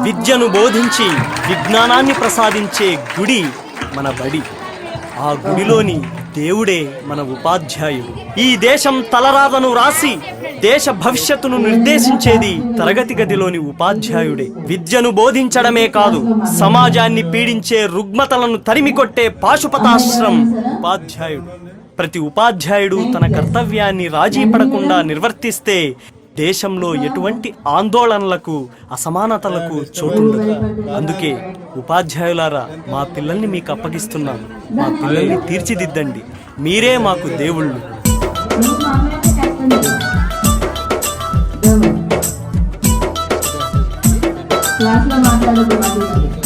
విద్యను బోధించి విజ్ఞానాన్ని ప్రసాదించే గుడి మన బడి. ఆ గుడిలోని దేవుడే మన ఉపాధ్యాయుడు. ఈ దేశం తలరాతను రాసి దేశ భవిష్యత్తును నిర్దేశించేది తరగతి గదిలోని ఉపాధ్యాయుడే. విద్యను బోధించడమే కాదు, సమాజాన్ని పీడించే రుగ్మతలను తరిమికొట్టే పాశుపతాశ్రం ఉపాధ్యాయుడు. ప్రతి ఉపాధ్యాయుడు తన కర్తవ్యాన్ని రాజీ పడకుండా నిర్వర్తిస్తే దేశంలో ఎటువంటి ఆందోళనలకు, అసమానతలకు చోటుండదు. అందుకే ఉపాధ్యాయులారా, మా పిల్లల్ని మీకు అప్పగిస్తున్నాను. మా పిల్లల్ని తీర్చిదిద్దండి. మీరే మాకు దేవుళ్ళు. క్లాస్లో మాట్లాడదు.